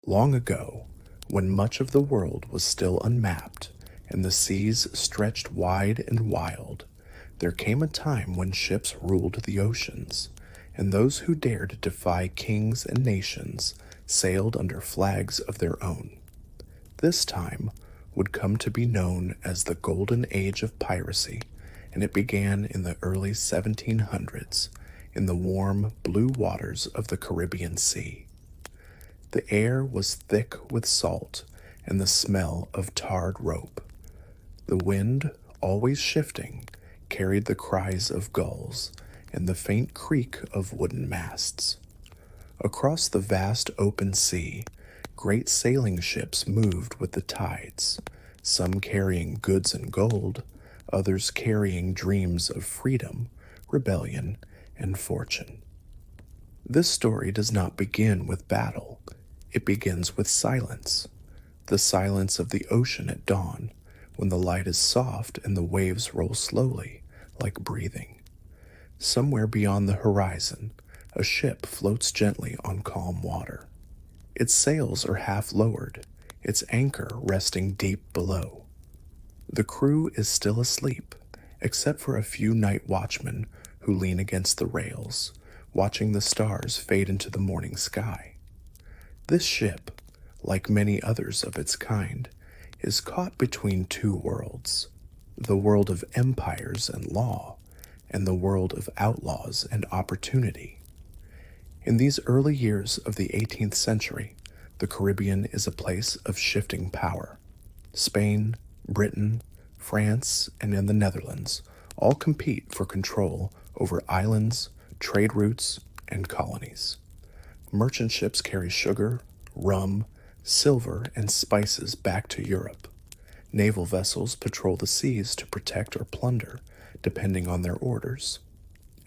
Long ago, when much of the world was still unmapped and the seas stretched wide and wild, there came a time when ships ruled the oceans, and those who dared defy kings and nations sailed under flags of their own. This time would come to be known as the Golden Age of Piracy, and it began in the early 1700s in the warm blue waters of the Caribbean Sea. The air was thick with salt and the smell of tarred rope. The wind, always shifting, carried the cries of gulls and the faint creak of wooden masts. Across the vast open sea, great sailing ships moved with the tides, some carrying goods and gold, others carrying dreams of freedom, rebellion, and fortune. This story does not begin with battle. It begins with silence, the silence of the ocean at dawn, when the light is soft and the waves roll slowly, like breathing. Somewhere beyond the horizon, a ship floats gently on calm water. Its sails are half lowered, its anchor resting deep below. The crew is still asleep, except for a few night watchmen who lean against the rails, watching the stars fade into the morning sky. This ship, like many others of its kind, is caught between two worlds, the world of empires and law, and the world of outlaws and opportunity. In these early years of the 18th century, the Caribbean is a place of shifting power. Spain, Britain, France, and in the Netherlands all compete for control over islands, trade routes, and colonies. Merchant ships carry sugar, rum, silver, and spices back to Europe. Naval vessels patrol the seas to protect or plunder, depending on their orders.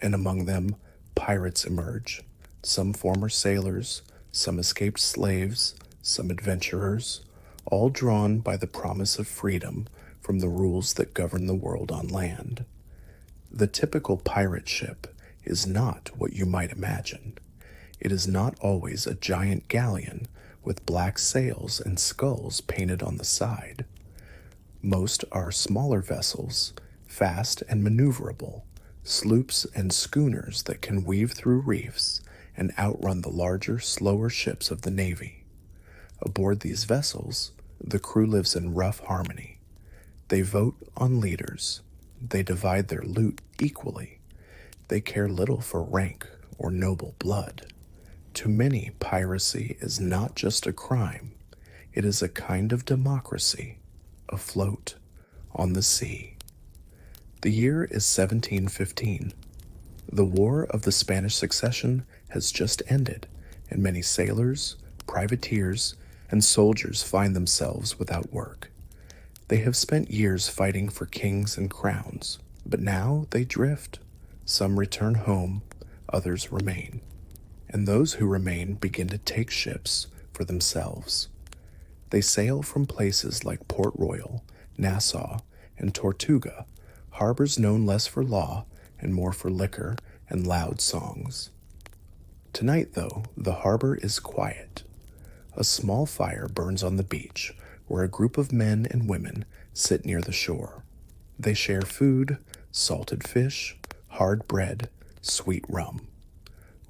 And among them, pirates emerge, some former sailors, some escaped slaves, some adventurers, all drawn by the promise of freedom from the rules that govern the world on land. The typical pirate ship is not what you might imagine. It is not always a giant galleon with black sails and skulls painted on the side. Most are smaller vessels, fast and maneuverable, sloops and schooners that can weave through reefs and outrun the larger, slower ships of the Navy. Aboard these vessels, the crew lives in rough harmony. They vote on leaders. They divide their loot equally. They care little for rank or noble blood. To many, piracy is not just a crime. It is a kind of democracy, afloat on the sea. The year is 1715. The War of the Spanish Succession has just ended, and many sailors, privateers, and soldiers find themselves without work. They have spent years fighting for kings and crowns, but now they drift. Some return home, others remain. And those who remain begin to take ships for themselves. They sail from places like Port Royal, Nassau, and Tortuga, harbors known less for law and more for liquor and loud songs. Tonight, though, the harbor is quiet. A small fire burns on the beach, where a group of men and women sit near the shore. They share food, salted fish, hard bread, sweet rum.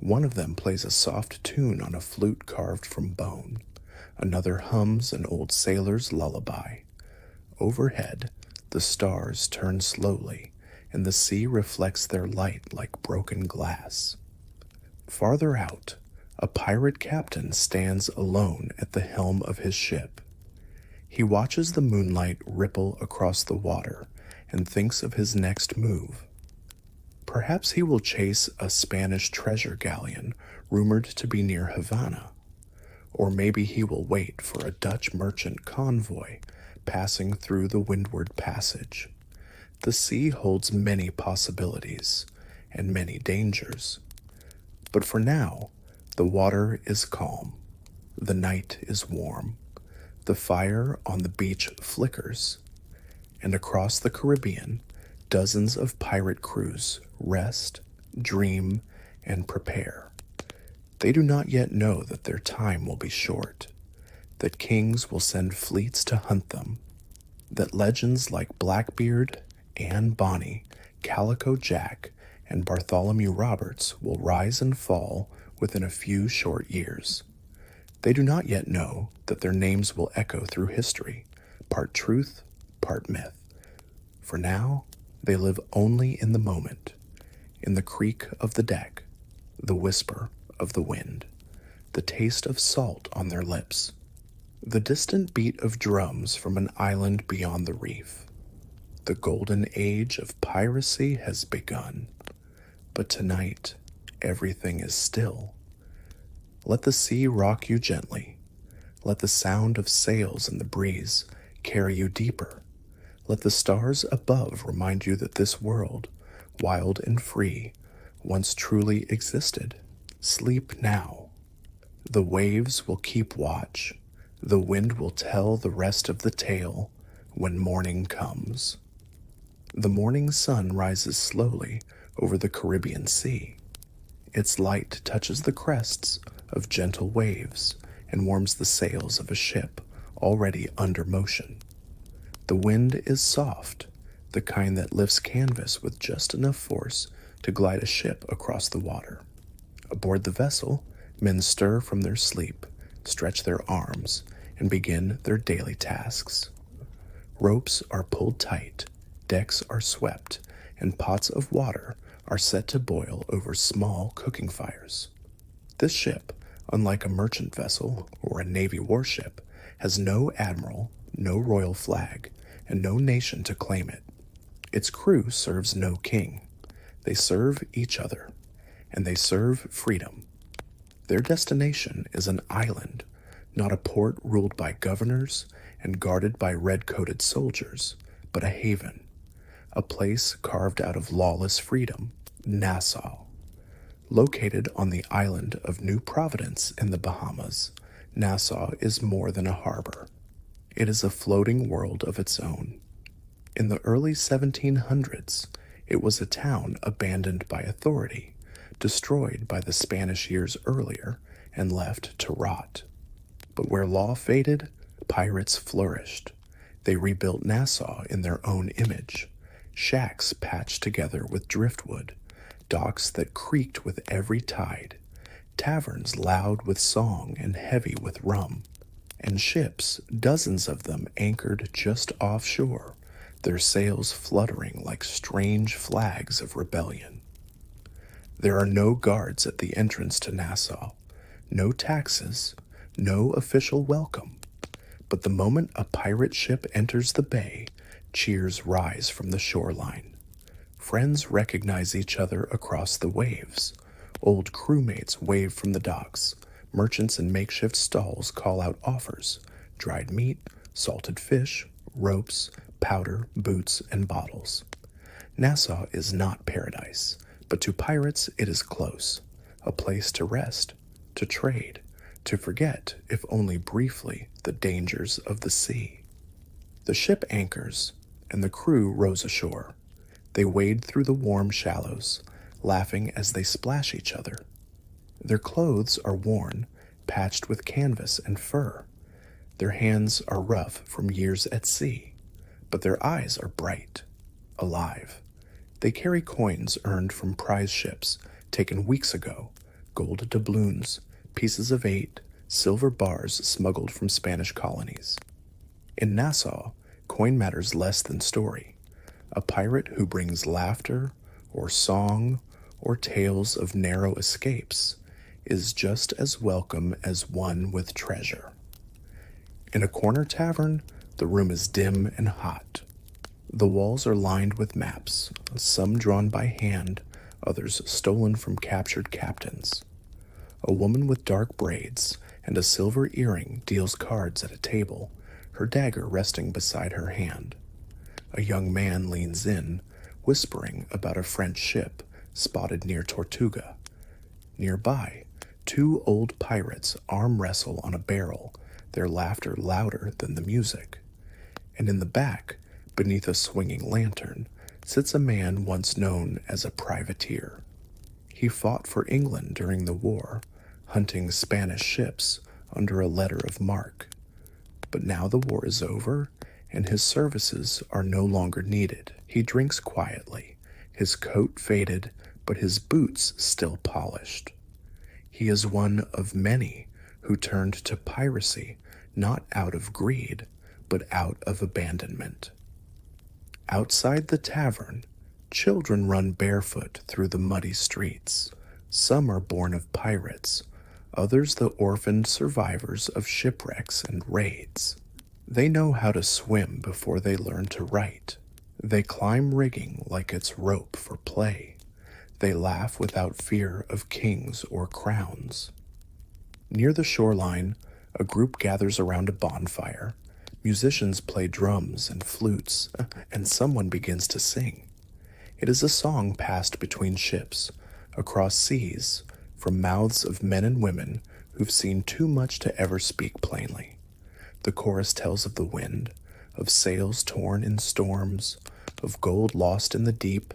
One of them plays a soft tune on a flute carved from bone. Another hums an old sailor's lullaby. Overhead, the stars turn slowly, and the sea reflects their light like broken glass. Farther out, a pirate captain stands alone at the helm of his ship. He watches the moonlight ripple across the water and thinks of his next move. Perhaps he will chase a Spanish treasure galleon rumored to be near Havana. Or maybe he will wait for a Dutch merchant convoy passing through the Windward Passage. The sea holds many possibilities and many dangers. But for now, the water is calm. The night is warm. The fire on the beach flickers. And across the Caribbean, dozens of pirate crews rest, dream, and prepare. They do not yet know that their time will be short. that kings will send fleets to hunt them, that legends like Blackbeard, Anne Bonny, Calico Jack, and Bartholomew Roberts will rise and fall within a few short years. They do not yet know that their names will echo through history, part truth, part myth. For now, they live only in the moment, in the creak of the deck, the whisper of the wind, the taste of salt on their lips, the distant beat of drums from an island beyond the reef. The golden age of piracy has begun, but tonight everything is still. Let the sea rock you gently. Let the sound of sails in the breeze carry you deeper. Let the stars above remind you that this world, wild and free, once truly existed. Sleep now. The waves will keep watch. The wind will tell the rest of the tale when morning comes. The morning sun rises slowly over the Caribbean Sea. Its light touches the crests of gentle waves and warms the sails of a ship already under motion. The wind is soft, the kind that lifts canvas with just enough force to glide a ship across the water. Aboard the vessel, men stir from their sleep, stretch their arms, and begin their daily tasks. Ropes are pulled tight, decks are swept, and pots of water are set to boil over small cooking fires. This ship, unlike a merchant vessel or a Navy warship, has no admiral, no royal flag, and no nation to claim it. Its crew serves no king. They serve each other, and they serve freedom. Their destination is an island, not a port ruled by governors and guarded by red-coated soldiers, but a haven, a place carved out of lawless freedom, Nassau. Located on the island of New Providence in the Bahamas, Nassau is more than a harbor. It is a floating world of its own. In the early 1700s, it was a town abandoned by authority, destroyed by the Spanish years earlier, and left to rot. But where law faded, pirates flourished. They rebuilt Nassau in their own image, shacks patched together with driftwood, docks that creaked with every tide, taverns loud with song and heavy with rum, and ships, dozens of them anchored just offshore, their sails fluttering like strange flags of rebellion. There are no guards at the entrance to Nassau, no taxes, no official welcome, but the moment a pirate ship enters the bay, cheers rise from the shoreline. Friends recognize each other across the waves. Old crewmates wave from the docks. Merchants in makeshift stalls call out offers: dried meat, salted fish, ropes, powder, boots, and bottles. Nassau is not paradise, but to pirates it is close, a place to rest, to trade, to forget, if only briefly, the dangers of the sea. The ship anchors, and the crew rows ashore. They wade through the warm shallows, laughing as they splash each other. Their clothes are worn, patched with canvas and fur. Their hands are rough from years at sea, but their eyes are bright, alive. They carry coins earned from prize ships taken weeks ago, gold doubloons, pieces of 8, silver bars smuggled from Spanish colonies. In Nassau, coin matters less than story. A pirate who brings laughter or song or tales of narrow escapes is just as welcome as one with treasure. In a corner tavern, the room is dim and hot. The walls are lined with maps, some drawn by hand, others stolen from captured captains. A woman with dark braids and a silver earring deals cards at a table, her dagger resting beside her hand. A young man leans in, whispering about a French ship spotted near Tortuga. Nearby, 2 old pirates arm wrestle on a barrel, their laughter louder than the music. And in the back, beneath a swinging lantern, sits a man once known as a privateer. He fought for England during the war, hunting Spanish ships under a letter of marque. But now the war is over, and his services are no longer needed. He drinks quietly, his coat faded, but his boots still polished. He is one of many who turned to piracy not out of greed, but out of abandonment. Outside the tavern, children run barefoot through the muddy streets. Some are born of pirates, others the orphaned survivors of shipwrecks and raids. They know how to swim before they learn to write. They climb rigging like it's rope for play. They laugh without fear of kings or crowns. Near the shoreline, a group gathers around a bonfire. Musicians play drums and flutes, and someone begins to sing. It is a song passed between ships, across seas, from mouths of men and women who've seen too much to ever speak plainly. The chorus tells of the wind, of sails torn in storms, of gold lost in the deep,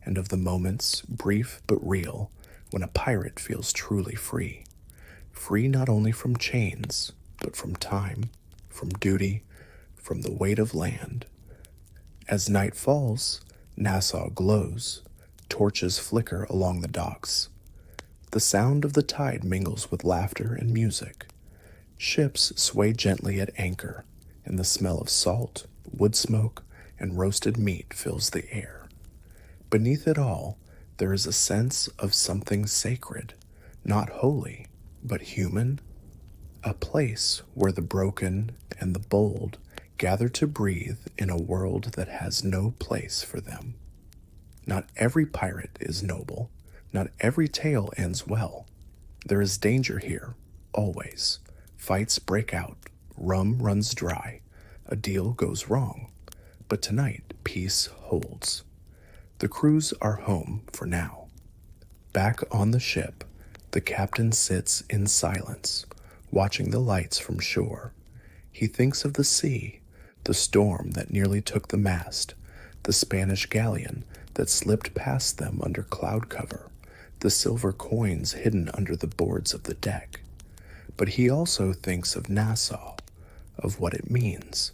and of the moments, brief but real, when a pirate feels truly free. Free not only from chains, but from time, from duty, from the weight of land. As night falls, Nassau glows, torches flicker along the docks. The sound of the tide mingles with laughter and music. Ships sway gently at anchor, and the smell of salt, wood smoke, and roasted meat fills the air. Beneath it all, there is a sense of something sacred, not holy, but human. A place where the broken and the bold gather to breathe in a world that has no place for them. Not every pirate is noble. Not every tale ends well. There is danger here, always. Fights break out, rum runs dry, a deal goes wrong. But tonight, peace holds. The crews are home for now. Back on the ship, the captain sits in silence, watching the lights from shore. He thinks of the sea, the storm that nearly took the mast, the Spanish galleon that slipped past them under cloud cover, the silver coins hidden under the boards of the deck. But he also thinks of Nassau, of what it means.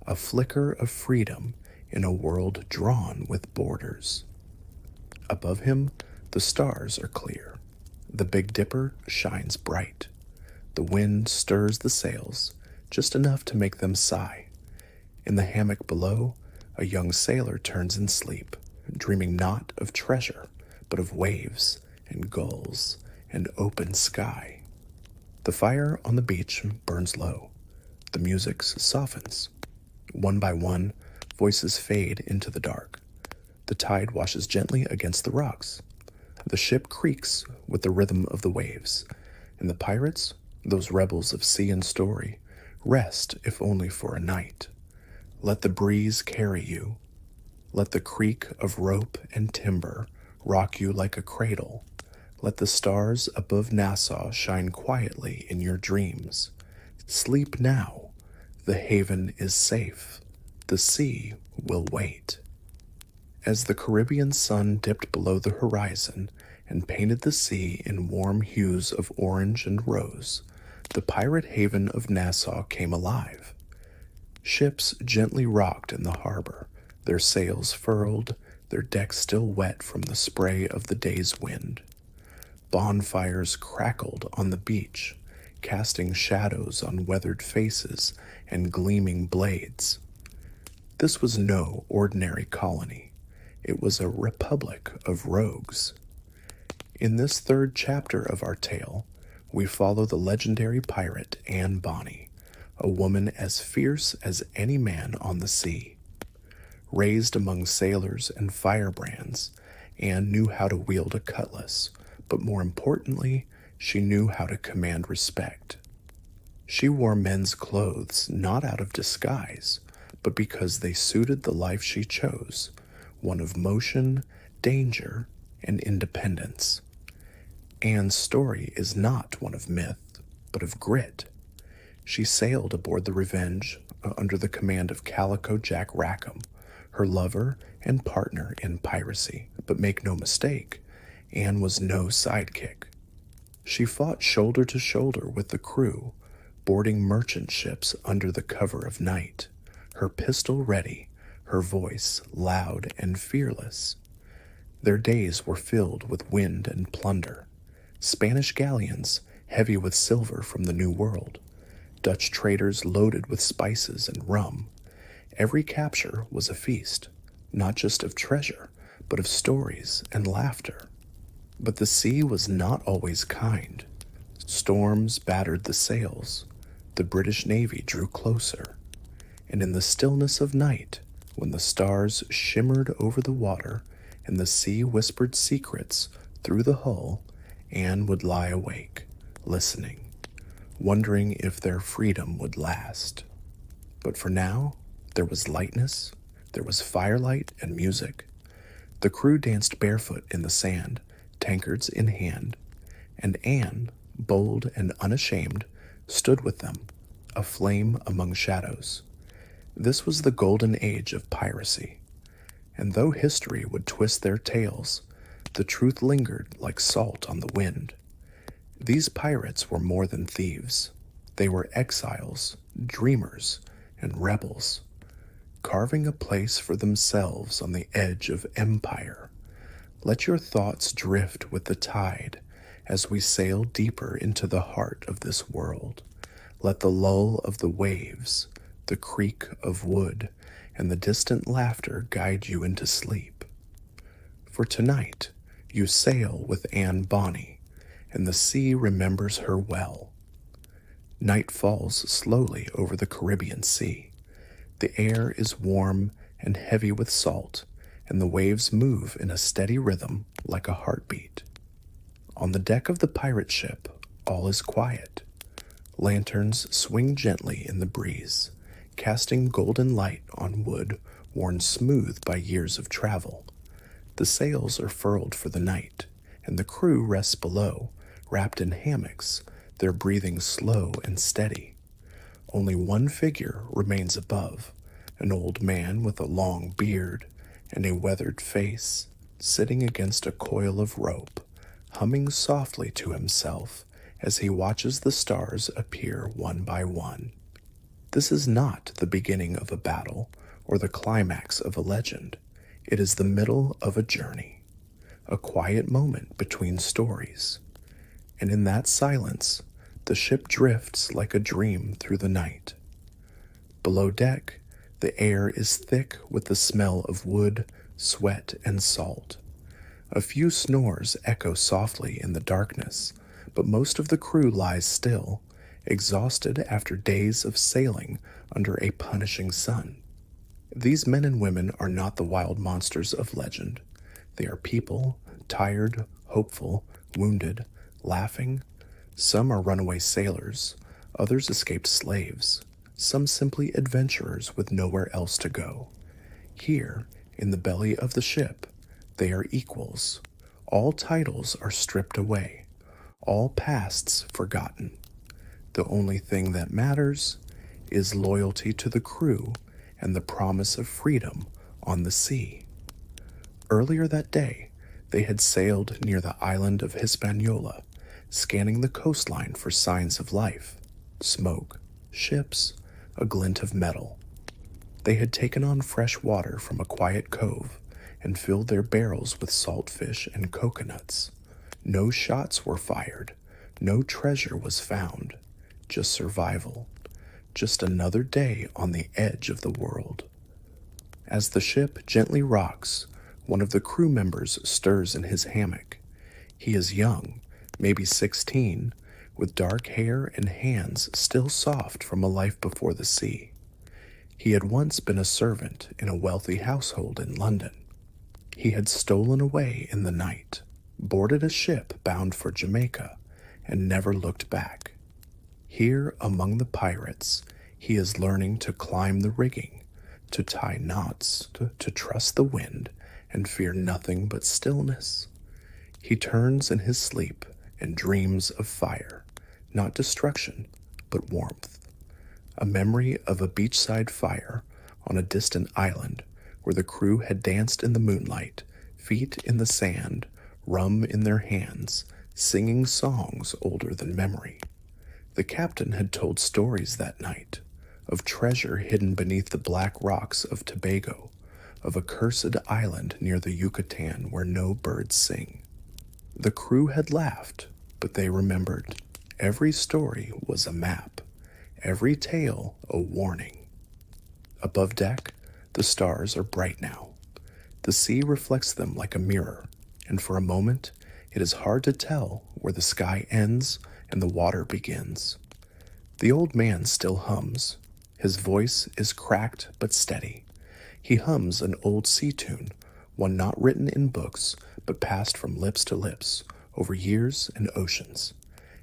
A flicker of freedom in a world drawn with borders. Above him, the stars are clear. The Big Dipper shines bright. The wind stirs the sails, just enough to make them sigh. In the hammock below, a young sailor turns in sleep, dreaming not of treasure, but of waves and gulls and open sky. The fire on the beach burns low. The music softens. One by one, voices fade into the dark. The tide washes gently against the rocks. The ship creaks with the rhythm of the waves, and the pirates, those rebels of sea and story, rest if only for a night. Let the breeze carry you. Let the creak of rope and timber rock you like a cradle. Let the stars above Nassau shine quietly in your dreams. Sleep now. The haven is safe. The sea will wait. As the Caribbean sun dipped below the horizon and painted the sea in warm hues of orange and rose, the pirate haven of Nassau came alive. Ships gently rocked in the harbor, their sails furled, their decks still wet from the spray of the day's wind. Bonfires crackled on the beach, casting shadows on weathered faces and gleaming blades. This was no ordinary colony. It was a republic of rogues. In this third chapter of our tale, we follow the legendary pirate Anne Bonny, a woman as fierce as any man on the sea. Raised among sailors and firebrands, Anne knew how to wield a cutlass, but more importantly, she knew how to command respect. She wore men's clothes not out of disguise, but because they suited the life she chose, one of motion, danger, and independence. Anne's story is not one of myth, but of grit. She sailed aboard the Revenge under the command of Calico Jack Rackham, her lover and partner in piracy. But make no mistake, Anne was no sidekick. She fought shoulder to shoulder with the crew, boarding merchant ships under the cover of night, her pistol ready, her voice loud and fearless. Their days were filled with wind and plunder. Spanish galleons, heavy with silver from the New World. Dutch traders loaded with spices and rum. Every capture was a feast, not just of treasure, but of stories and laughter. But the sea was not always kind. Storms battered the sails. The British Navy drew closer. And in the stillness of night, when the stars shimmered over the water and the sea whispered secrets through the hull, Anne would lie awake, listening, wondering if their freedom would last. But for now, there was lightness, there was firelight and music. The crew danced barefoot in the sand, tankards in hand, and Anne, bold and unashamed, stood with them, a flame among shadows. This was the golden age of piracy, and though history would twist their tales, the truth lingered like salt on the wind. These pirates were more than thieves. They were exiles, dreamers, and rebels, carving a place for themselves on the edge of empire. Let your thoughts drift with the tide as we sail deeper into the heart of this world. Let the lull of the waves, the creak of wood, and the distant laughter guide you into sleep. For tonight, you sail with Anne Bonny, and the sea remembers her well. Night falls slowly over the Caribbean Sea. The air is warm and heavy with salt, and the waves move in a steady rhythm like a heartbeat. On the deck of the pirate ship, all is quiet. Lanterns swing gently in the breeze, casting golden light on wood worn smooth by years of travel. The sails are furled for the night, and the crew rests below, wrapped in hammocks, their breathing slow and steady. Only one figure remains above, an old man with a long beard and a weathered face, sitting against a coil of rope, humming softly to himself as he watches the stars appear one by one. This is not the beginning of a battle or the climax of a legend. It is the middle of a journey, a quiet moment between stories. And in that silence, the ship drifts like a dream through the night. Below deck, the air is thick with the smell of wood, sweat, and salt. A few snores echo softly in the darkness, but most of the crew lies still, exhausted after days of sailing under a punishing sun. These men and women are not the wild monsters of legend. They are people, tired, hopeful, wounded, laughing. Some are runaway sailors, others escaped slaves, some simply adventurers with nowhere else to go. Here, in the belly of the ship, they are equals. All titles are stripped away, all pasts forgotten. The only thing that matters is loyalty to the crew and the promise of freedom on the sea. Earlier that day, they had sailed near the island of Hispaniola, scanning the coastline for signs of life, smoke, ships, a glint of metal. They had taken on fresh water from a quiet cove and filled their barrels with salt fish and coconuts. No shots were fired, no treasure was found, just survival, just another day on the edge of the world. As the ship gently rocks, one of the crew members stirs in his hammock. He is young, maybe 16, with dark hair and hands still soft from a life before the sea. He had once been a servant in a wealthy household in London. He had stolen away in the night, boarded a ship bound for Jamaica, and never looked back. Here among the pirates, he is learning to climb the rigging, to tie knots, to trust the wind, and fear nothing but stillness. He turns in his sleep and dreams of fire, not destruction, but warmth. A memory of a beachside fire on a distant island where the crew had danced in the moonlight, feet in the sand, rum in their hands, singing songs older than memory. The captain had told stories that night of treasure hidden beneath the black rocks of Tobago, of a cursed island near the Yucatan where no birds sing. The crew had laughed, but they remembered. Every story was a map, every tale a warning. Above deck, the stars are bright now. The sea reflects them like a mirror, and for a moment, it is hard to tell where the sky ends and the water begins. The old man still hums. His voice is cracked but steady. He hums an old sea tune, one not written in books, but passed from lips to lips, over years and oceans.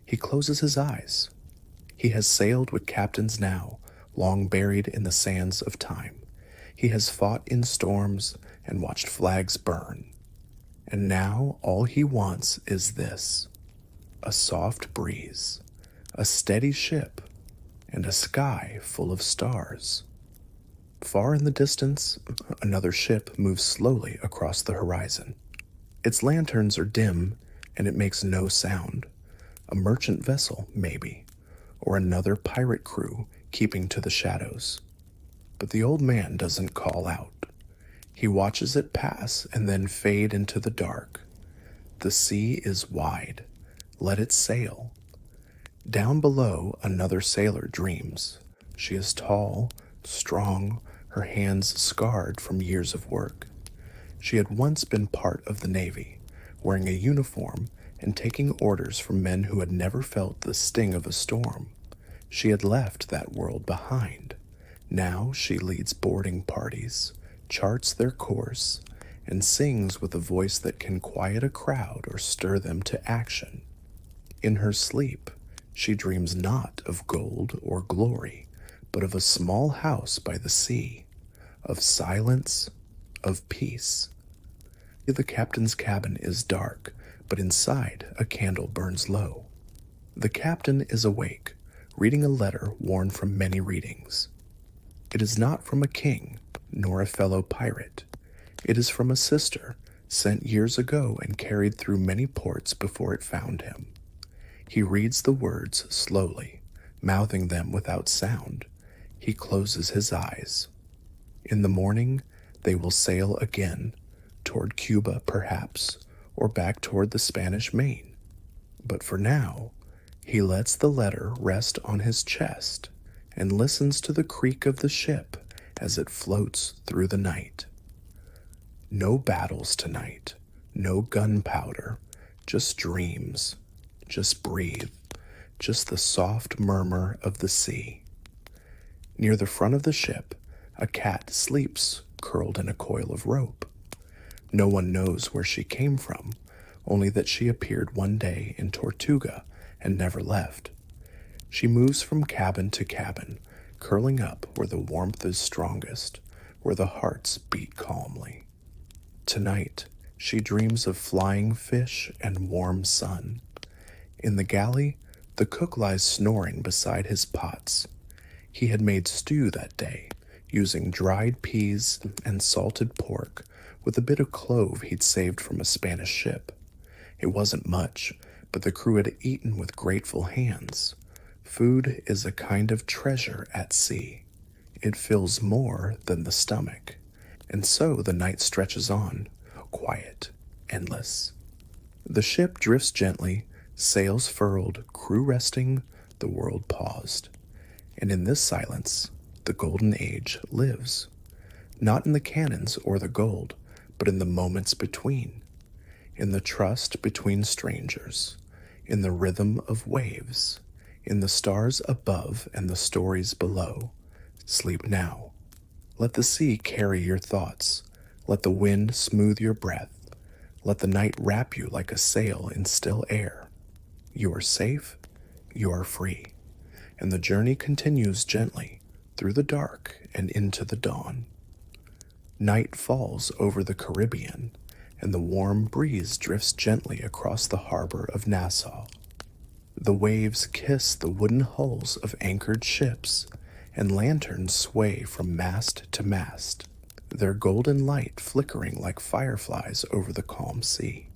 He closes his eyes. He has sailed with captains now, long buried in the sands of time. He has fought in storms and watched flags burn. And now all he wants is this: a soft breeze, a steady ship, and a sky full of stars. Far in the distance, another ship moves slowly across the horizon. Its lanterns are dim, and it makes no sound. A merchant vessel, maybe, or another pirate crew keeping to the shadows. But the old man doesn't call out. He watches it pass and then fade into the dark. The sea is wide. Let it sail. Down below, another sailor dreams. She is tall, strong, her hands scarred from years of work. She had once been part of the Navy, wearing a uniform and taking orders from men who had never felt the sting of a storm. She had left that world behind. Now she leads boarding parties, charts their course, and sings with a voice that can quiet a crowd or stir them to action. In her sleep, she dreams not of gold or glory, but of a small house by the sea, of silence, of peace. The captain's cabin is dark, but inside a candle burns low. The captain is awake, reading a letter worn from many readings. It is not from a king, nor a fellow pirate. It is from a sister, sent years ago and carried through many ports before it found him. He reads the words slowly, mouthing them without sound. He closes his eyes. In the morning, they will sail again, toward Cuba perhaps, or back toward the Spanish Main. But for now, he lets the letter rest on his chest and listens to the creak of the ship as it floats through the night. No battles tonight, no gunpowder, just dreams, just breathe, just the soft murmur of the sea. Near the front of the ship, a cat sleeps curled in a coil of rope. No one knows where she came from, only that she appeared one day in Tortuga and never left. She moves from cabin to cabin, curling up where the warmth is strongest, where the hearts beat calmly. Tonight, she dreams of flying fish and warm sun. In the galley, the cook lies snoring beside his pots. He had made stew that day, using dried peas and salted pork with a bit of clove he'd saved from a Spanish ship. It wasn't much, but the crew had eaten with grateful hands. Food is a kind of treasure at sea. It fills more than the stomach. And so the night stretches on, quiet, endless. The ship drifts gently, sails furled, crew resting, the world paused. And in this silence, the golden age lives. Not in the cannons or the gold, but in the moments between. In the trust between strangers. In the rhythm of waves. In the stars above and the stories below. Sleep now. Let the sea carry your thoughts. Let the wind smooth your breath. Let the night wrap you like a sail in still air. You are safe. You are free. And the journey continues gently through the dark and into the dawn. Night falls over the Caribbean, and the warm breeze drifts gently across the harbor of Nassau. The waves kiss the wooden hulls of anchored ships, and lanterns sway from mast to mast, their golden light flickering like fireflies over the calm sea.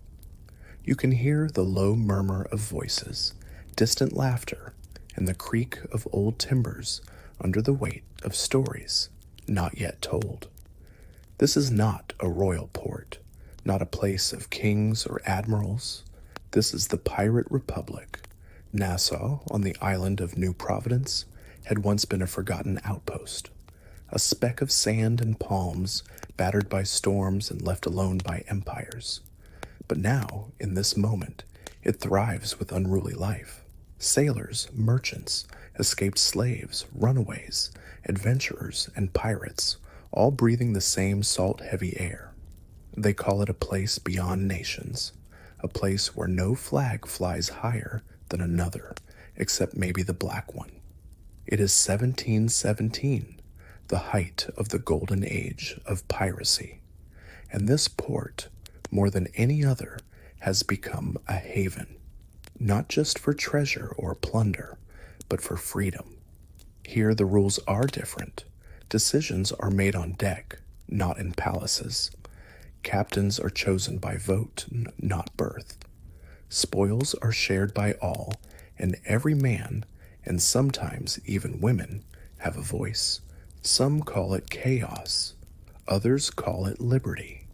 You can hear the low murmur of voices, distant laughter, and the creak of old timbers under the weight of stories not yet told. This is not a royal port, not a place of kings or admirals. This is the pirate republic. Nassau, on the island of New Providence, had once been a forgotten outpost, a speck of sand and palms battered by storms and left alone by empires. But now, in this moment, it thrives with unruly life. Sailors, merchants, escaped slaves, runaways, adventurers, and pirates, all breathing the same salt-heavy air. They call it a place beyond nations, a place where no flag flies higher than another, except maybe the black one. It is 1717, the height of the golden age of piracy, and this port, more than any other, has become a haven, not just for treasure or plunder, but for freedom. Here the rules are different. Decisions are made on deck, not in palaces. Captains are chosen by vote, not birth. Spoils are shared by all, and every man, and sometimes even women, have a voice. Some call it chaos, others call it liberty.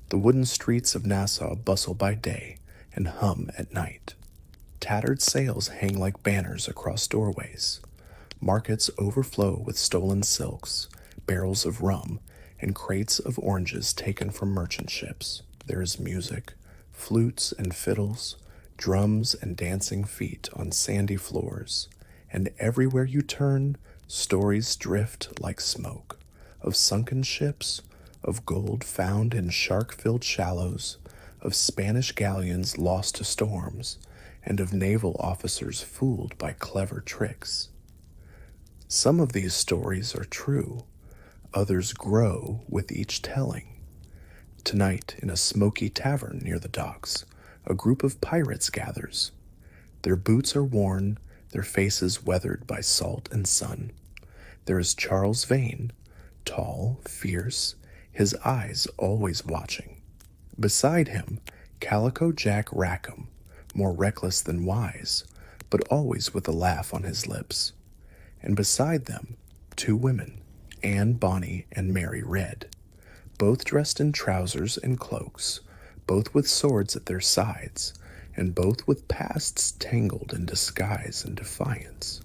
The wooden streets of Nassau bustle by day and hum at night. Tattered sails hang like banners across doorways. Markets overflow with stolen silks, barrels of rum, and crates of oranges taken from merchant ships. There is music, flutes and fiddles, drums and dancing feet on sandy floors, and everywhere you turn, stories drift like smoke, of sunken ships, of gold found in shark-filled shallows, of Spanish galleons lost to storms, and of naval officers fooled by clever tricks. Some of these stories are true, others grow with each telling. Tonight, in a smoky tavern near the docks, a group of pirates gathers. Their boots are worn, their faces weathered by salt and sun. There is Charles Vane, tall, fierce, his eyes always watching. Beside him, Calico Jack Rackham, more reckless than wise, but always with a laugh on his lips. And beside them, two women, Anne Bonny and Mary Red, both dressed in trousers and cloaks, both with swords at their sides, and both with pasts tangled in disguise and defiance.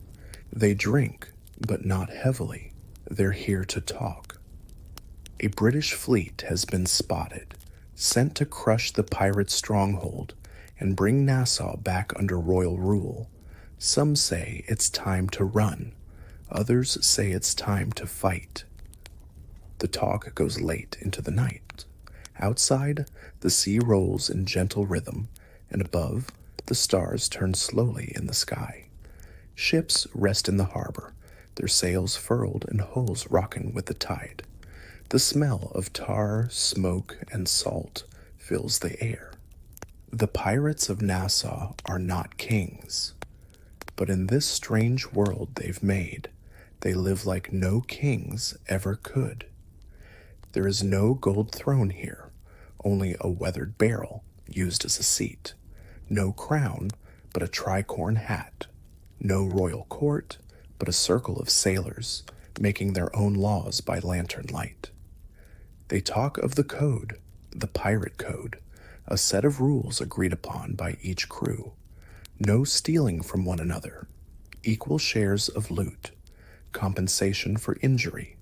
They drink, but not heavily. They're here to talk. A British fleet has been spotted, sent to crush the pirate stronghold and bring Nassau back under royal rule. Some say it's time to run. Others say it's time to fight. The talk goes late into the night. Outside, the sea rolls in gentle rhythm, and above, the stars turn slowly in the sky. Ships rest in the harbor, their sails furled and hulls rocking with the tide. The smell of tar, smoke, and salt fills the air. The pirates of Nassau are not kings, but in this strange world they've made, they live like no kings ever could. There is no gold throne here, only a weathered barrel used as a seat. No crown, but a tricorn hat. No royal court, but a circle of sailors making their own laws by lantern light. They talk of the code, the pirate code, a set of rules agreed upon by each crew. No stealing from one another, equal shares of loot, compensation for injury,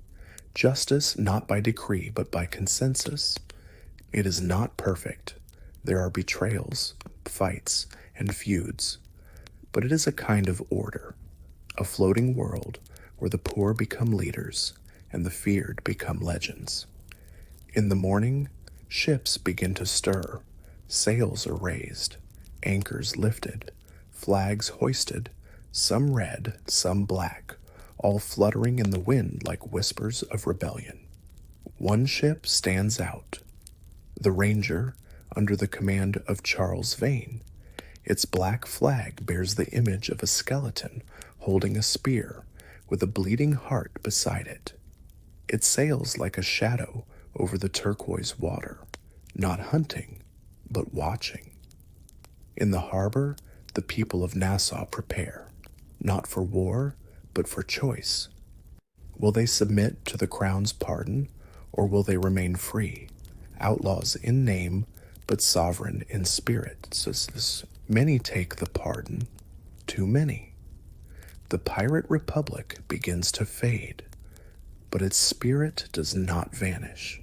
justice not by decree but by consensus. It is not perfect. There are betrayals, fights, and feuds, but it is a kind of order, a floating world where the poor become leaders and the feared become legends. In the morning, ships begin to stir, sails are raised, anchors lifted, flags hoisted, some red, some black, all fluttering in the wind like whispers of rebellion. One ship stands out, the Ranger, under the command of Charles Vane. Its black flag bears the image of a skeleton holding a spear with a bleeding heart beside it. It sails like a shadow over the turquoise water, not hunting, but watching. In the harbor, the people of Nassau prepare. not for war, but for choice. Will they submit to the crown's pardon, or will they remain free, outlaws in name, but sovereign in spirit? Says this. Many take the pardon, too many. The pirate republic begins to fade, but its spirit does not vanish.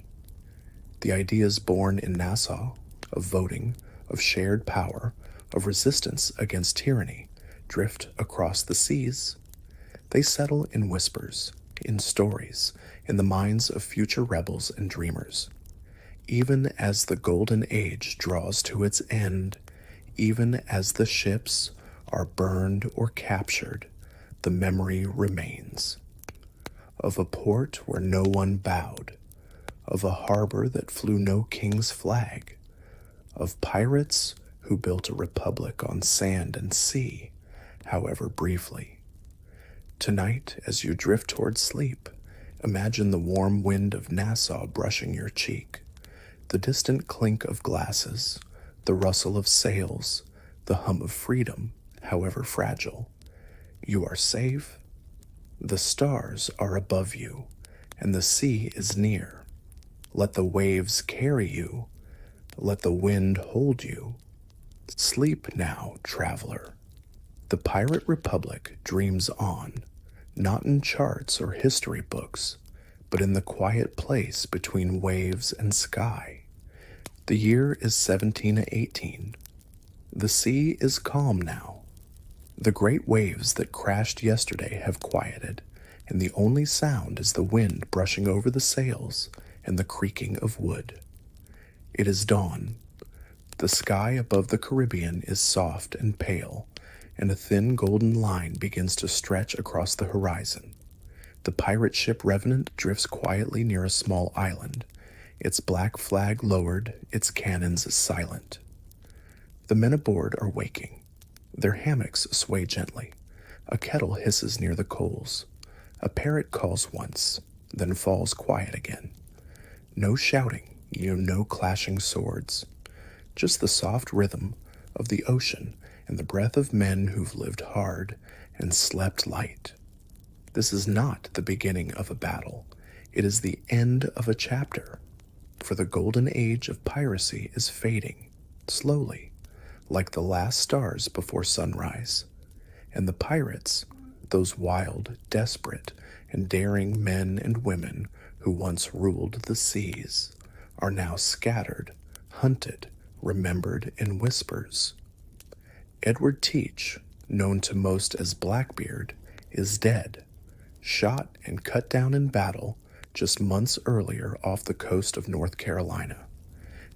The ideas born in Nassau of voting, of shared power, of resistance against tyranny drift across the seas. They settle in whispers, in stories, in the minds of future rebels and dreamers. Even as the golden age draws to its end, even as the ships are burned or captured, the memory remains of a port where no one bowed, of a harbor that flew no king's flag, of pirates who built a republic on sand and sea, however briefly. Tonight, as you drift toward sleep, imagine the warm wind of Nassau brushing your cheek, the distant clink of glasses, the rustle of sails, the hum of freedom, however fragile. You are safe. The stars are above you, and the sea is near. Let the waves carry you. Let the wind hold you. Sleep now, traveler. The pirate republic dreams on, not in charts or history books, but in the quiet place between waves and sky. The year is 1718. The sea is calm now. The great waves that crashed yesterday have quieted, and the only sound is the wind brushing over the sails and the creaking of wood. It is dawn. The sky above the Caribbean is soft and pale, and a thin golden line begins to stretch across the horizon. The pirate ship Revenant drifts quietly near a small island, its black flag lowered, its cannons silent. The men aboard are waking. Their hammocks sway gently. A kettle hisses near the coals. A parrot calls once, then falls quiet again. No shouting, no clashing swords. Just the soft rhythm of the ocean and the breath of men who've lived hard and slept light. This is not the beginning of a battle. It is the end of a chapter. For the golden age of piracy is fading, slowly, like the last stars before sunrise. And the pirates, those wild, desperate, and daring men and women who once ruled the seas, are now scattered, hunted, remembered in whispers. Edward Teach, known to most as Blackbeard, is dead, shot and cut down in battle just months earlier off the coast of North Carolina.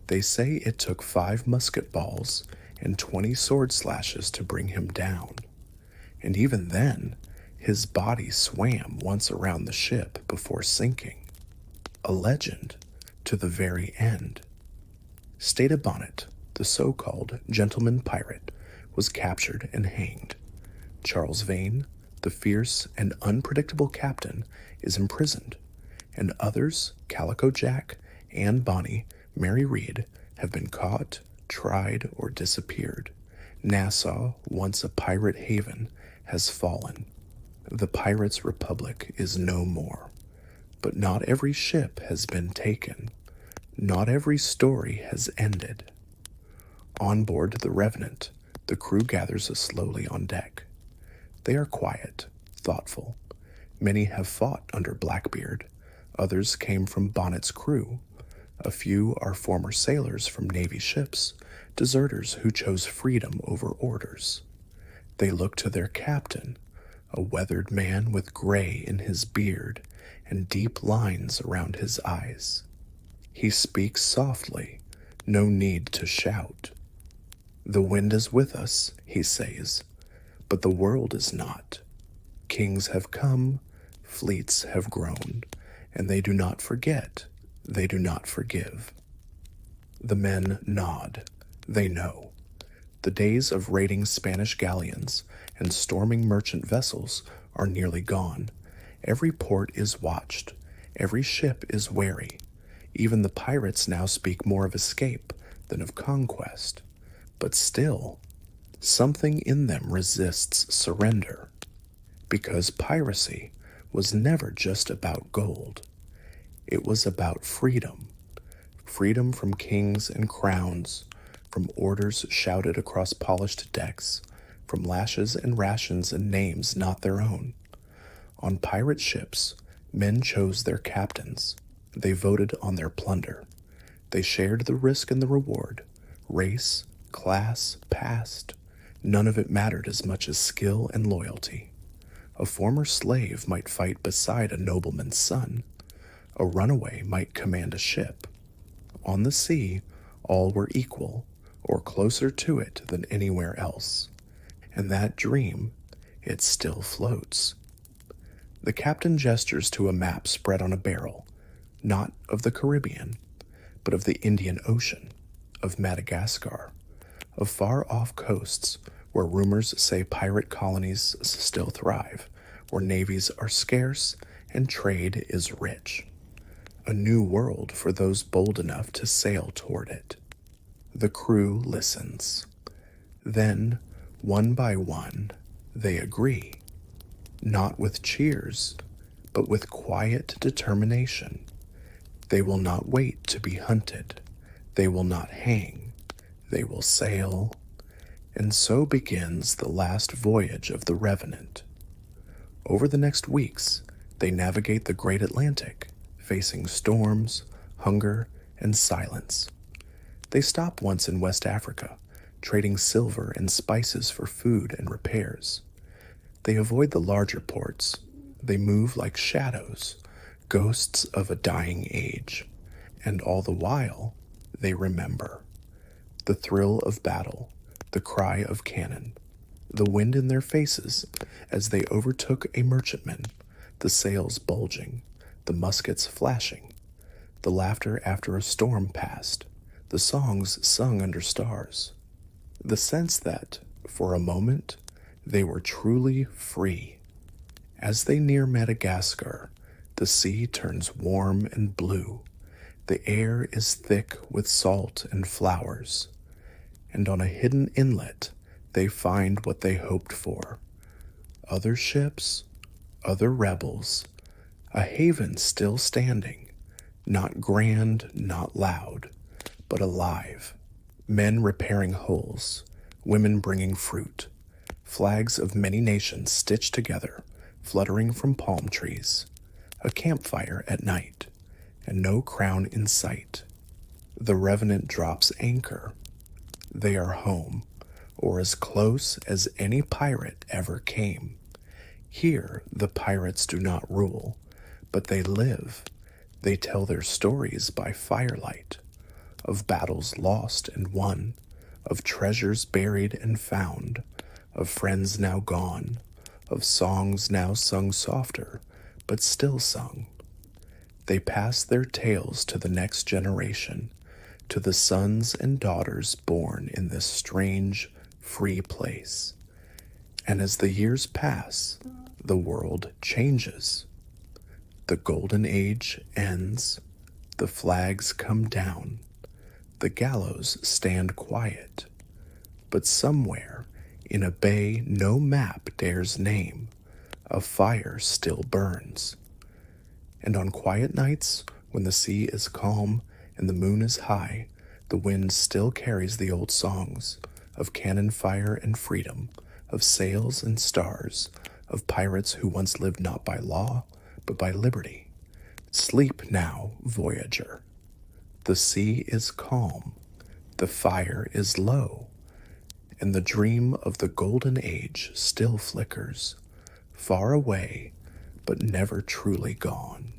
They say it took 5 musket balls and 20 sword slashes to bring him down. And even then, his body swam once around the ship before sinking. A legend to the very end. Stata Bonnet, the so-called gentleman pirate, was captured and hanged. Charles Vane, the fierce and unpredictable captain, is imprisoned, and others, Calico Jack, Anne Bonny, Mary Read, have been caught, tried, or disappeared. Nassau, once a pirate haven, has fallen. The pirates' republic is no more. But not every ship has been taken. Not every story has ended. On board the Revenant, the crew gathers slowly on deck. They are quiet, thoughtful. Many have fought under Blackbeard. Others came from Bonnet's crew. A few are former sailors from Navy ships, deserters who chose freedom over orders. They look to their captain, a weathered man with gray in his beard and deep lines around his eyes. He speaks softly, no need to shout. The wind is with us, he says, but the world is not. Kings have come, fleets have grown, and they do not forget. They do not forgive. The men nod. They know. The days of raiding Spanish galleons and storming merchant vessels are nearly gone. Every port is watched. Every ship is wary. Even the pirates now speak more of escape than of conquest. But still, something in them resists surrender. because piracy was never just about gold. It was about freedom. Freedom from kings and crowns, from orders shouted across polished decks, from lashes and rations and names not their own. On pirate ships, men chose their captains. They voted on their plunder. They shared the risk and the reward. Race, class, past, none of it mattered as much as skill and loyalty. A former slave might fight beside a nobleman's son. A runaway might command a ship. On the sea, all were equal, or closer to it than anywhere else. And that dream, it still floats. The captain gestures to a map spread on a barrel, not of the Caribbean, but of the Indian Ocean, of Madagascar, of far-off coasts where rumors say pirate colonies still thrive, where navies are scarce and trade is rich. A new world for those bold enough to sail toward it. The crew listens. Then, one by one, they agree. Not with cheers, but with quiet determination. They will not wait to be hunted. They will not hang. They will sail. And so begins the last voyage of the Revenant. Over the next weeks, they navigate the great Atlantic, facing storms, hunger, and silence. They stop once in West Africa, trading silver and spices for food and repairs. They avoid the larger ports. They move like shadows, ghosts of a dying age. And all the while, they remember. The thrill of battle, the cry of cannon, the wind in their faces as they overtook a merchantman, the sails bulging, the muskets flashing, the laughter after a storm passed, the songs sung under stars, the sense that, for a moment, they were truly free. As they near Madagascar, the sea turns warm and blue. The air is thick with salt and flowers, and on a hidden inlet, they find what they hoped for. Other ships, other rebels, a haven still standing, not grand, not loud, but alive. Men repairing hulls, women bringing fruit, flags of many nations stitched together, fluttering from palm trees, a campfire at night, and no crown in sight. The Revenant drops anchor. They are home, or as close as any pirate ever came. Here the pirates do not rule, but they live. They tell their stories by firelight, of battles lost and won, of treasures buried and found, of friends now gone, of songs now sung softer, but still sung. They pass their tales to the next generation, to the sons and daughters born in this strange, free place. And as the years pass, the world changes. The golden age ends, the flags come down, the gallows stand quiet. But somewhere, in a bay no map dares name, a fire still burns. And on quiet nights, when the sea is calm and the moon is high, the wind still carries the old songs of cannon fire and freedom, of sails and stars, of pirates who once lived not by law, but by liberty. Sleep now, voyager. The sea is calm, the fire is low, and the dream of the golden age still flickers, far away, but never truly gone.